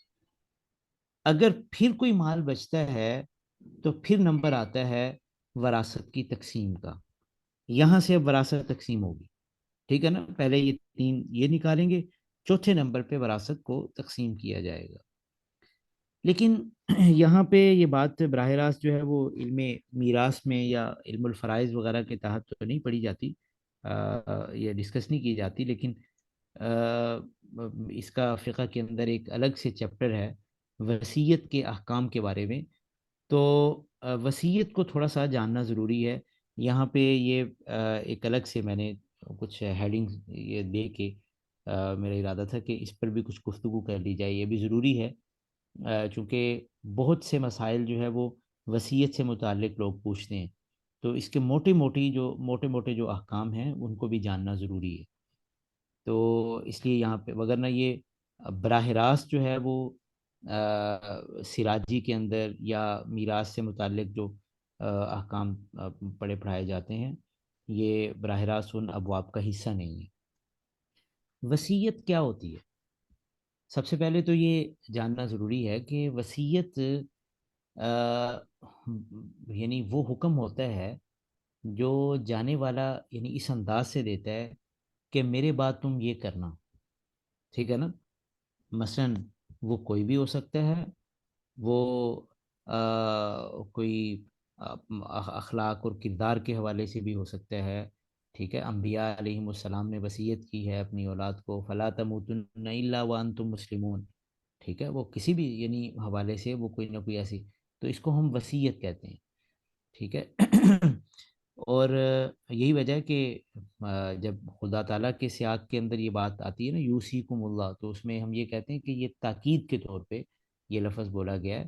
اگر پھر کوئی مال بچتا ہے تو پھر نمبر آتا ہے وراثت کی تقسیم کا. یہاں سے اب وراثت تقسیم ہوگی. ٹھیک ہے نا، پہلے یہ تین یہ نکالیں گے، چوتھے نمبر پہ وراثت کو تقسیم کیا جائے گا. لیکن یہاں پہ یہ بات براہ راست جو ہے وہ علم میراث میں یا علم الفرائض وغیرہ کے تحت تو نہیں پڑھی جاتی، یا ڈسکس نہیں کی جاتی، لیکن اس کا فقہ کے اندر ایک الگ سے چیپٹر ہے وصیت کے احکام کے بارے میں. تو وصیت کو تھوڑا سا جاننا ضروری ہے. یہاں پہ یہ ایک الگ سے میں نے کچھ ہیڈنگ یہ دے کے میرا ارادہ تھا کہ اس پر بھی کچھ گفتگو کر لی جائے. یہ بھی ضروری ہے چونکہ بہت سے مسائل جو ہے وہ وصیت سے متعلق لوگ پوچھتے ہیں، تو اس کے موٹے موٹے جو احکام ہیں ان کو بھی جاننا ضروری ہے. تو اس لیے یہاں پہ وگرنہ یہ براہ راست جو ہے وہ سراجی کے اندر یا میراث سے متعلق جو احکام پڑھے پڑھائے جاتے ہیں، یہ براہ راست ان ابواب کا حصہ نہیں ہے. وصیت کیا ہوتی ہے؟ سب سے پہلے تو یہ جاننا ضروری ہے کہ وصیت یعنی وہ حکم ہوتا ہے جو جانے والا یعنی اس انداز سے دیتا ہے کہ میرے بعد تم یہ کرنا. ٹھیک ہے نا. مثلا وہ کوئی بھی ہو سکتا ہے، وہ کوئی اخلاق اور کردار کے حوالے سے بھی ہو سکتا ہے. ٹھیک ہے، انبیاء علیہم السلام نے وصیت کی ہے اپنی اولاد کو فلا تموتن الا وانتم مسلمون. ٹھیک ہے، وہ کسی بھی یعنی حوالے سے وہ کوئی نہ کوئی ایسی، تو اس کو ہم وصیت کہتے ہیں. ٹھیک ہے. اور یہی وجہ ہے کہ جب خدا تعالیٰ کے سیاق کے اندر یہ بات آتی ہے نا یوسیکم اللہ، تو اس میں ہم یہ کہتے ہیں کہ یہ تاکید کے طور پہ یہ لفظ بولا گیا ہے،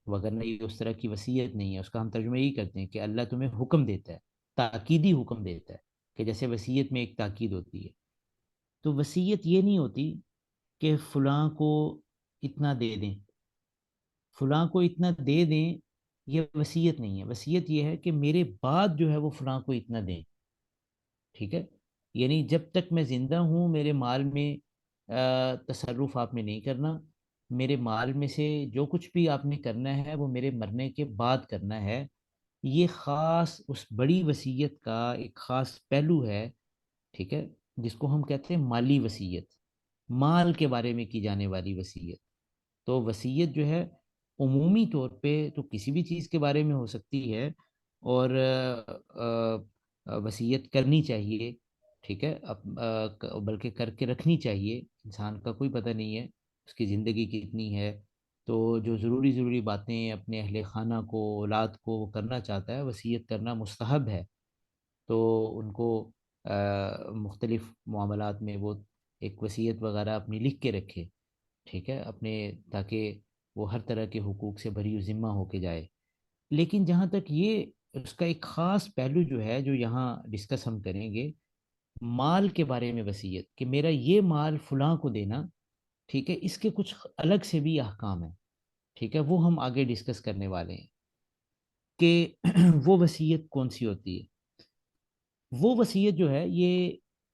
وگرنہ یہ اس طرح کی وصیت نہیں ہے. اس کا ہم ترجمہ یہی کرتے ہیں کہ اللہ تمہیں حکم دیتا ہے، تاکیدی حکم دیتا ہے، کہ جیسے وصیت میں ایک تاکید ہوتی ہے. تو وصیت یہ نہیں ہوتی کہ فلاں کو اتنا دے دیں، فلاں کو اتنا دے دیں، یہ وصیت نہیں ہے. وصیت یہ ہے کہ میرے بعد جو ہے وہ فلاں کو اتنا دیں. ٹھیک ہے، یعنی جب تک میں زندہ ہوں میرے مال میں تصرف آپ نے نہیں کرنا. میرے مال میں سے جو کچھ بھی آپ نے کرنا ہے وہ میرے مرنے کے بعد کرنا ہے. یہ خاص اس بڑی وصیت کا ایک خاص پہلو ہے. ٹھیک ہے، جس کو ہم کہتے ہیں مالی وصیت، مال کے بارے میں کی جانے والی وصیت. تو وصیت جو ہے عمومی طور پہ تو کسی بھی چیز کے بارے میں ہو سکتی ہے، اور وصیت کرنی چاہیے. ٹھیک ہے، بلکہ کر کے رکھنی چاہیے. انسان کا کوئی پتہ نہیں ہے اس کی زندگی کتنی ہے، تو جو ضروری باتیں اپنے اہل خانہ کو اولاد کو وہ کرنا چاہتا ہے، وصیت کرنا مستحب ہے. تو ان کو مختلف معاملات میں وہ ایک وصیت وغیرہ اپنی لکھ کے رکھے. ٹھیک ہے، اپنے تاکہ وہ ہر طرح کے حقوق سے بری و ذمہ ہو کے جائے. لیکن جہاں تک یہ اس کا ایک خاص پہلو جو ہے جو یہاں ڈسکس ہم کریں گے، مال کے بارے میں وصیت کہ میرا یہ مال فلاں کو دینا. ٹھیک ہے، اس کے کچھ الگ سے بھی احکام ہیں. ٹھیک ہے، وہ ہم آگے ڈسکس کرنے والے ہیں کہ وہ وصیت کون سی ہوتی ہے. وہ وصیت جو ہے یہ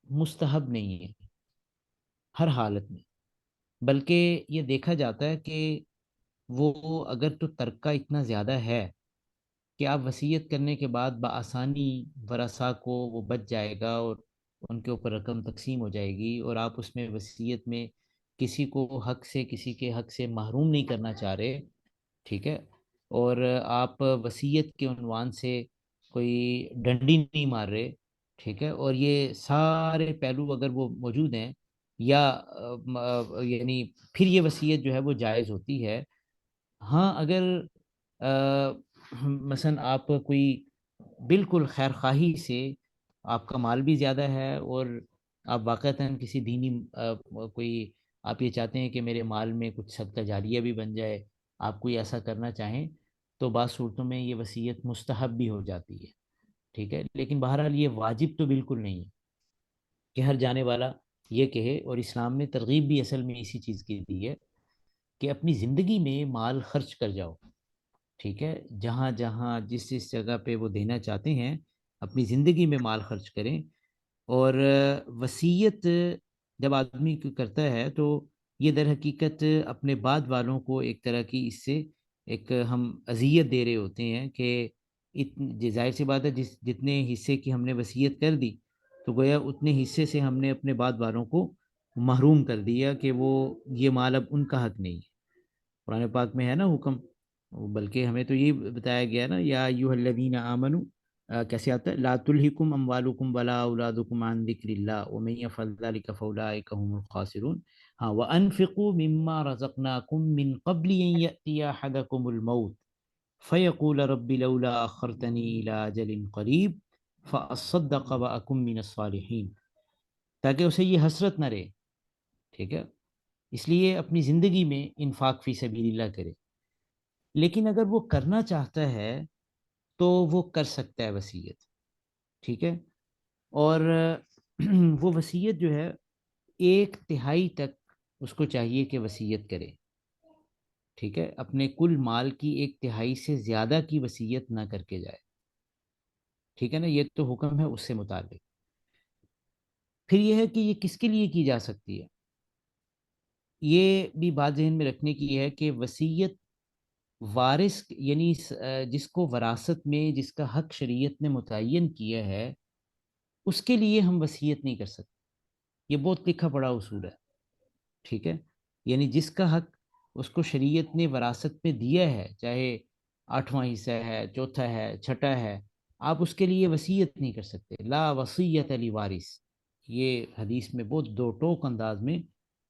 مستحب نہیں ہے ہر حالت میں، بلکہ یہ دیکھا جاتا ہے کہ وہ اگر تو ترکہ اتنا زیادہ ہے کہ آپ وصیت کرنے کے بعد بآسانی ورثاء کو وہ بچ جائے گا اور ان کے اوپر رقم تقسیم ہو جائے گی، اور آپ اس میں وصیت میں کسی کو حق سے کسی کے حق سے محروم نہیں کرنا چاہ رہے. ٹھیک ہے، اور آپ وصیت کے عنوان سے کوئی ڈنڈی نہیں مار رہے. ٹھیک ہے، اور یہ سارے پہلو اگر وہ موجود ہیں، یا یعنی پھر یہ وصیت جو ہے وہ جائز ہوتی ہے. ہاں اگر مثلا آپ کوئی بالکل خیر خواہی سے آپ کا مال بھی زیادہ ہے، اور آپ واقعتاً کسی دینی کوئی آپ یہ چاہتے ہیں کہ میرے مال میں کچھ صدقہ جاریہ بھی بن جائے، آپ کوئی ایسا کرنا چاہیں، تو بعض صورتوں میں یہ وصیت مستحب بھی ہو جاتی ہے، ٹھیک ہے، لیکن بہرحال یہ واجب تو بالکل نہیں ہے کہ ہر جانے والا یہ کہے، اور اسلام نے ترغیب بھی اصل میں اسی چیز کی دی ہے کہ اپنی زندگی میں مال خرچ کر جاؤ، ٹھیک ہے، جہاں جہاں جس جس جگہ پہ وہ دینا چاہتے ہیں اپنی زندگی میں مال خرچ کریں۔ اور وصیت جب آدمی کو کرتا ہے تو یہ در حقیقت اپنے بعد والوں کو ایک طرح کی اس سے ایک ہم اذیت دے رہے ہوتے ہیں کہ ظاہر سی بات ہے، جتنے حصے کی ہم نے وصیت کر دی تو گویا اتنے حصے سے ہم نے اپنے بعد والوں کو محروم کر دیا کہ وہ یہ مال اب ان کا حق نہیں ہے۔ قرآن پاک میں ہے نا حکم، بلکہ ہمیں تو یہ بتایا گیا نا، یا ایھا الذین آمنو، کیسے آتا ہے، لا تلہکم اموالکم ولا اولادکم عن ذکر اللہ ومن یفعل ذلک فاولئک هم الخاسرون۔ ہاں، وانفقوا مما رزقناکم من قبل ان یأتی احدکم الموت فیقول رب لولا اخرتنی الی اجل قریب فاصدق واکن من الصالحین، تاکہ اسے یہ حسرت نہ رہے، ٹھیک ہے، اس لیے اپنی زندگی میں انفاق فی سبیل اللہ کرے، لیکن اگر وہ کرنا چاہتا ہے تو وہ کر سکتا ہے وصیت، ٹھیک ہے، اور وہ وصیت جو ہے 1/3 تک اس کو چاہیے کہ وصیت کرے، ٹھیک ہے، اپنے کل مال کی 1/3 سے زیادہ کی وصیت نہ کر کے جائے، ٹھیک ہے نا، یہ تو حکم ہے اس سے متعلق۔ پھر یہ ہے کہ یہ کس کے لیے کی جا سکتی ہے، یہ بھی بات ذہن میں رکھنے کی ہے کہ وصیت وارث یعنی جس کو وراثت میں جس کا حق شریعت نے متعین کیا ہے اس کے لیے ہم وصیت نہیں کر سکتے، یہ بہت لکھا پڑا اصول ہے، ٹھیک ہے، یعنی جس کا حق اس کو شریعت نے وراثت میں دیا ہے، چاہے 8واں حصہ ہے، چوتھا ہے، چھٹا ہے، آپ اس کے لیے وصیت نہیں کر سکتے، لا وصیت لوارث، یہ حدیث میں بہت دو ٹوک انداز میں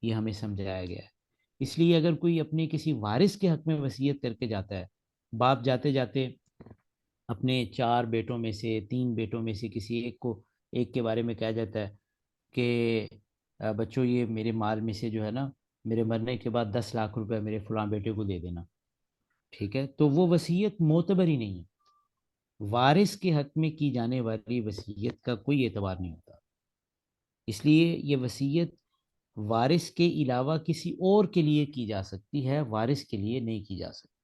یہ ہمیں سمجھایا گیا ہے۔ اس لیے اگر کوئی اپنے کسی وارث کے حق میں وصیت کر کے جاتا ہے، باپ جاتے جاتے اپنے 4 بیٹوں میں سے 3 بیٹوں میں سے کسی ایک کے بارے میں کہا جاتا ہے کہ بچوں یہ میرے مال میں سے جو ہے نا میرے مرنے کے بعد 10 لاکھ روپے میرے فلاں بیٹے کو دے دینا، ٹھیک ہے، تو وہ وصیت معتبر ہی نہیں ہے، وارث کے حق میں کی جانے والی وصیت کا کوئی اعتبار نہیں ہوتا، اس لیے یہ وصیت وارث کے علاوہ کسی اور کے لیے کی جا سکتی ہے، وارث کے لیے نہیں کی جا سکتی،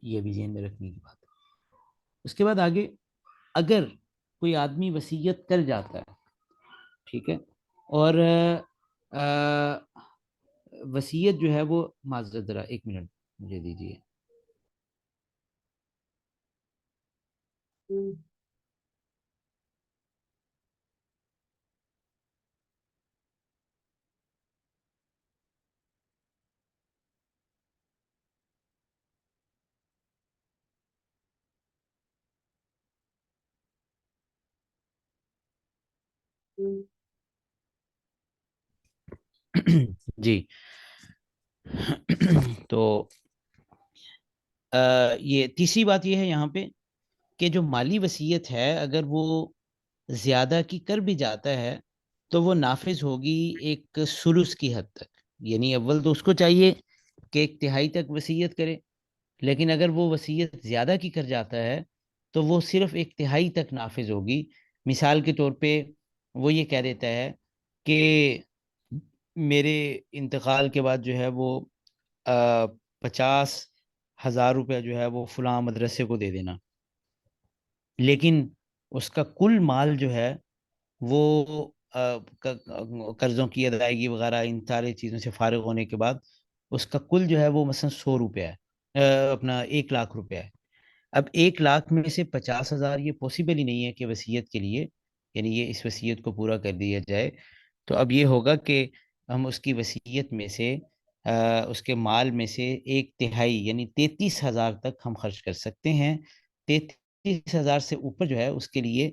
یہ بھی ذہن میں رکھنے کی بات ہے۔ اس کے بعد آگے اگر کوئی آدمی وصیت کر جاتا ہے، ٹھیک ہے، اور وصیت جو ہے وہ معذرت ذرا 1 منٹ مجھے دیجیے۔ جی تو یہ تیسری بات یہ ہے یہاں پہ کہ جو مالی وصیت ہے اگر وہ زیادہ کی کر بھی جاتا ہے تو وہ نافذ ہوگی ایک ثلث کی حد تک، یعنی اول تو اس کو چاہیے کہ 1/3 تک وصیت کرے، لیکن اگر وہ وصیت زیادہ کی کر جاتا ہے تو وہ صرف 1/3 تک نافذ ہوگی۔ مثال کے طور پہ وہ یہ کہہ دیتا ہے کہ میرے انتقال کے بعد جو ہے وہ 50,000 روپے جو ہے وہ فلاں مدرسے کو دے دینا، لیکن اس کا کل مال جو ہے وہ قرضوں کی ادائیگی وغیرہ ان ساری چیزوں سے فارغ ہونے کے بعد اس کا کل جو ہے وہ مثلا 100 روپے ہے، اپنا 1 لاکھ روپے ہے۔ اب 1 لاکھ میں سے 50,000 یہ پاسبل ہی نہیں ہے کہ وصیت کے لیے یعنی یہ اس وصیت کو پورا کر دیا جائے، تو اب یہ ہوگا کہ ہم اس کی وصیت میں سے اس کے مال میں سے 1/3 یعنی 33,000 تک ہم خرچ کر سکتے ہیں۔ 33,000 سے اوپر جو ہے اس کے لیے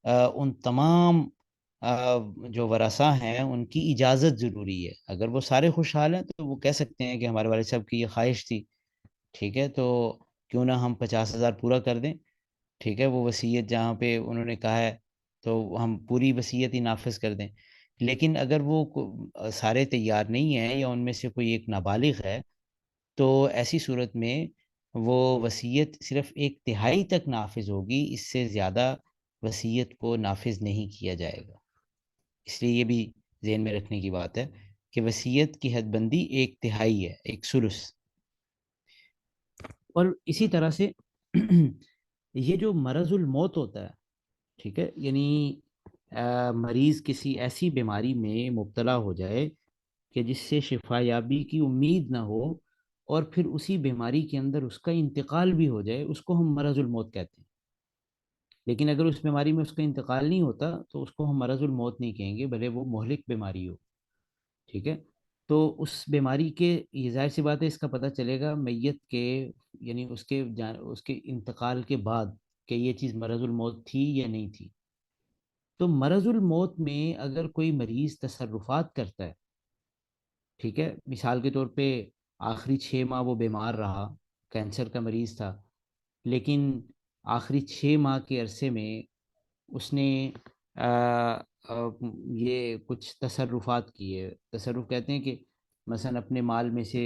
ان تمام جو ورثاء ہیں ان کی اجازت ضروری ہے، اگر وہ سارے خوشحال ہیں تو وہ کہہ سکتے ہیں کہ ہمارے والد صاحب کی یہ خواہش تھی، ٹھیک ہے، تو کیوں نہ ہم 50,000 پورا کر دیں، ٹھیک ہے، وہ وصیت جہاں پہ انہوں نے کہا ہے تو ہم پوری وصیت ہی نافذ کر دیں. لیکن اگر وہ سارے تیار نہیں ہیں یا ان میں سے کوئی ایک نابالغ ہے، تو ایسی صورت میں وہ وصیت صرف ایک تہائی تک نافذ ہوگی، اس سے زیادہ وصیت کو نافذ نہیں کیا جائے گا. اس لیے یہ بھی ذہن میں رکھنے کی بات ہے کہ وصیت کی حد بندی ایک تہائی ہے، ایک ثلث. اور اسی طرح سے یہ جو مرض الموت ہوتا ہے، ٹھیک ہے، یعنی مریض کسی ایسی بیماری میں مبتلا ہو جائے کہ جس سے شفا یابی کی امید نہ ہو، اور پھر اسی بیماری کے اندر اس کا انتقال بھی ہو جائے، اس کو ہم مرض الموت کہتے ہیں. لیکن اگر اس بیماری میں اس کا انتقال نہیں ہوتا تو اس کو ہم مرض الموت نہیں کہیں گے، بھلے وہ مہلک بیماری ہو. ٹھیک ہے. تو اس بیماری کے، یہ ظاہر سی بات ہے، اس کا پتہ چلے گا میت کے، یعنی اس کے انتقال کے بعد، کہ یہ چیز مرض الموت تھی یا نہیں تھی. تو مرض الموت میں اگر کوئی مریض تصرفات کرتا ہے، ٹھیک ہے، مثال کے طور پہ آخری 6 ماہ وہ بیمار رہا، کینسر کا مریض تھا، لیکن آخری 6 ماہ کے عرصے میں اس نے آ، آ، یہ کچھ تصرفات کیے. تصرف کہتے ہیں کہ مثلا اپنے مال میں سے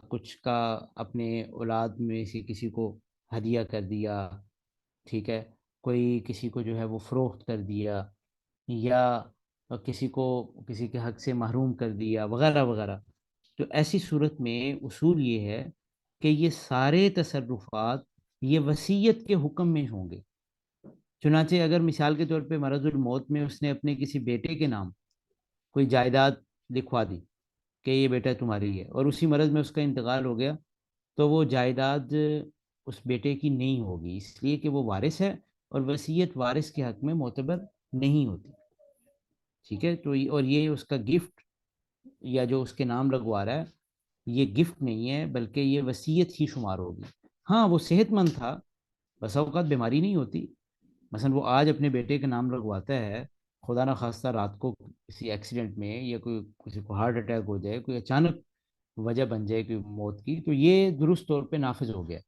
کچھ کا اپنے اولاد میں سے کسی کو ہدیہ کر دیا. ٹھیک ہے. کوئی کسی کو جو ہے وہ فروخت کر دیا، یا کسی کو کسی کے حق سے محروم کر دیا، وغیرہ وغیرہ. تو ایسی صورت میں اصول یہ ہے کہ یہ سارے تصرفات یہ وصیت کے حکم میں ہوں گے. چنانچہ اگر مثال کے طور پہ مرض الموت میں اس نے اپنے کسی بیٹے کے نام کوئی جائیداد لکھوا دی کہ یہ بیٹا تمہاری ہے، اور اسی مرض میں اس کا انتقال ہو گیا، تو وہ جائیداد اس بیٹے کی نہیں ہوگی، اس لیے کہ وہ وارث ہے، اور وصیت وارث کے حق میں معتبر نہیں ہوتی. ٹھیک ہے. تو اور یہ اس کا گفٹ، یا جو اس کے نام لگوا رہا ہے، یہ گفٹ نہیں ہے بلکہ یہ وصیت ہی شمار ہوگی. ہاں وہ صحت مند تھا، بسا اوقات بیماری نہیں ہوتی. مثلا وہ آج اپنے بیٹے کا نام لگواتا ہے، خدا نہ خواستہ رات کو کسی ایکسیڈنٹ میں یا کوئی کسی کو ہارٹ اٹیک ہو جائے، کوئی اچانک وجہ بن جائے کہ موت کی، تو یہ درست طور پہ نافذ ہو گیا،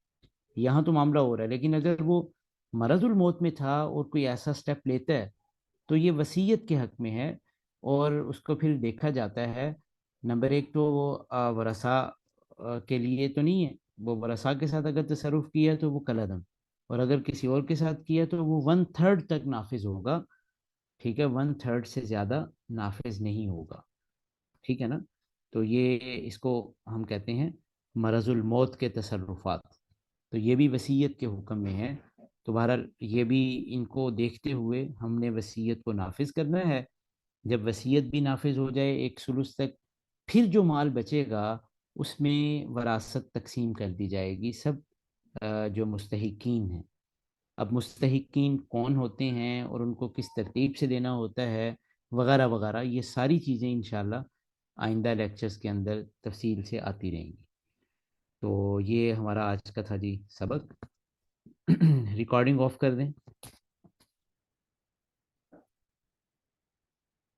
یہاں تو معاملہ ہو رہا ہے. لیکن اگر وہ مرض الموت میں تھا اور کوئی ایسا سٹیپ لیتا ہے، تو یہ وصیت کے حق میں ہے، اور اس کو پھر دیکھا جاتا ہے. نمبر ایک تو وہ ورثاء کے لیے تو نہیں ہے، وہ ورثاء کے ساتھ اگر تصرف کیا تو وہ کالعدم، اور اگر کسی اور کے ساتھ کیا تو وہ 1/3 تک نافذ ہوگا. ٹھیک ہے. 1/3 سے زیادہ نافذ نہیں ہوگا. ٹھیک ہے نا. تو یہ اس کو ہم کہتے ہیں مرض الموت کے تصرفات. تو یہ بھی وصیت کے حکم میں ہے. تو بہرحال یہ بھی ان کو دیکھتے ہوئے ہم نے وصیت کو نافذ کرنا ہے. جب وصیت بھی نافذ ہو جائے ایک ثلث تک، پھر جو مال بچے گا اس میں وراثت تقسیم کر دی جائے گی سب جو مستحقین ہیں. اب مستحقین کون ہوتے ہیں اور ان کو کس ترتیب سے دینا ہوتا ہے، وغیرہ وغیرہ، یہ ساری چیزیں انشاءاللہ آئندہ لیکچرز کے اندر تفصیل سے آتی رہیں گی. تو یہ ہمارا آج کا تھا جی سبق. ریکارڈنگ آف کر دیں.